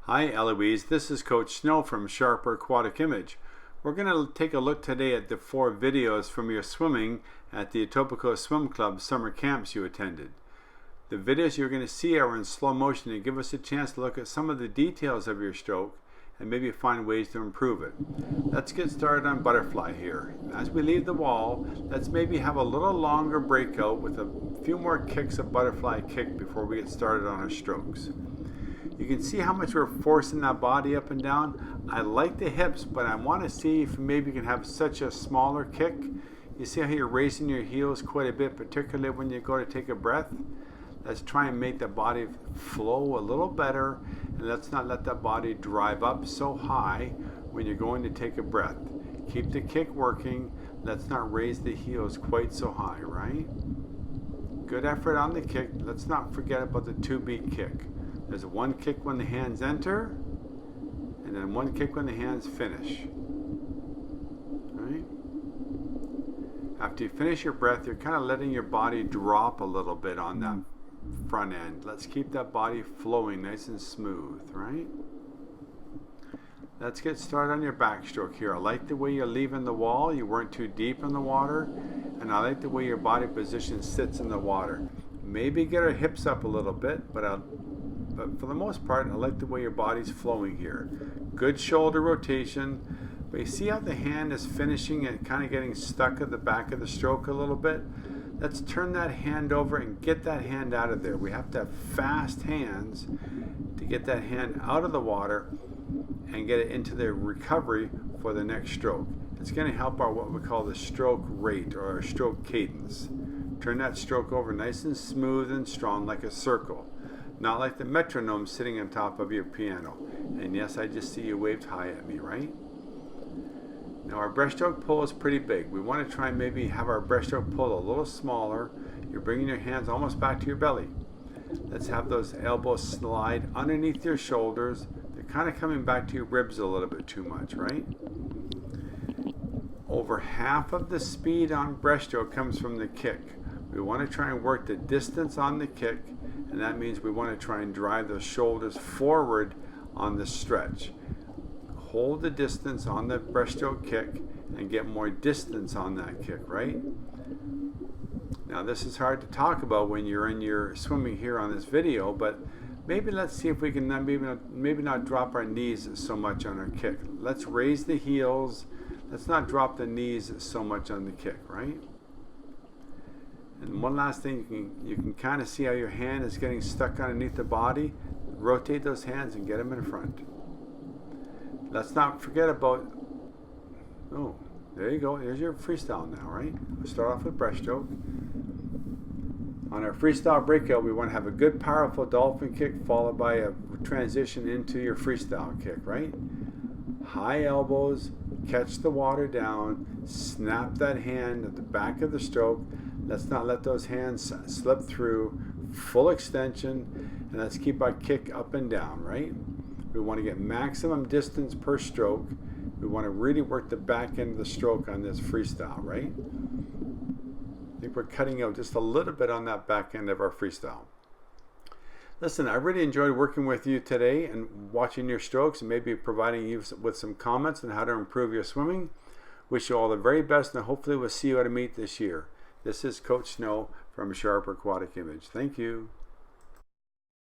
Hi Eloise, this is Coach Snow from Sharper Aquatic Image. We're going to take a look today at the 4 videos from your swimming at the Etobicoke Swim Club summer camps you attended. The videos you're going to see are in slow motion and give us a chance to look at some of the details of your stroke and maybe find ways to improve it. Let's get started on butterfly here. As we leave the wall, let's maybe have a little longer breakout with a few more kicks of butterfly kick before we get started on our strokes. You can see how much we're forcing that body up and down. I like the hips, but I want to see if maybe you can have such a smaller kick. You see how you're raising your heels quite a bit, particularly when you go to take a breath? Let's try and make the body flow a little better, and let's not let that body drive up so high when you're going to take a breath. Keep the kick working. Let's not raise the heels quite so high, right? Good effort on the kick. Let's not forget about the 2-beat kick. There's one kick when the hands enter, and then one kick when the hands finish. Right? After you finish your breath, you're kind of letting your body drop a little bit on that front end. Let's keep that body flowing nice and smooth, right? Let's get started on your backstroke here. I like the way you're leaving the wall. You weren't too deep in the water, and I like the way your body position sits in the water. Maybe get our hips up a little bit, but for the most part, I like the way your body's flowing here. Good shoulder rotation, but you see how the hand is finishing and kind of getting stuck at the back of the stroke a little bit? Let's turn that hand over and get that hand out of there. We have to have fast hands to get that hand out of the water and get it into the recovery for the next stroke. It's going to help our what we call the stroke rate or our stroke cadence. Turn that stroke over nice and smooth and strong like a circle. Not like the metronome sitting on top of your piano. And yes, I just see you waved hi at me, right? Now our breaststroke pull is pretty big. We want to try and maybe have our breaststroke pull a little smaller. You're bringing your hands almost back to your belly. Let's have those elbows slide underneath your shoulders. They're kind of coming back to your ribs a little bit too much, right? Over half of the speed on breaststroke comes from the kick. We want to try and work the distance on the kick, and that means we want to try and drive those shoulders forward on the stretch. Hold the distance on the breaststroke kick and get more distance on that kick, right? Now this is hard to talk about when you're in your swimming here on this video, but maybe let's see if we can maybe not drop our knees so much on our kick. Let's raise the heels. Let's not drop the knees so much on the kick, right? And one last thing, you can kind of see how your hand is getting stuck underneath the body. Rotate those hands and get them in front. Let's not forget about, oh, there you go. Here's your freestyle now, right? We'll start off with breaststroke. On our freestyle breakout, we want to have a good, powerful dolphin kick followed by a transition into your freestyle kick, right? High elbows, catch the water down, snap that hand at the back of the stroke. Let's not let those hands slip through. Full extension, and let's keep our kick up and down, right? We want to get maximum distance per stroke. We want to really work the back end of the stroke on this freestyle, right? I think we're cutting out just a little bit on that back end of our freestyle. Listen, I really enjoyed working with you today and watching your strokes and maybe providing you with some comments on how to improve your swimming. Wish you all the very best, and hopefully we'll see you at a meet this year. This is Coach Snow from Sharper Aquatic Image. Thank you.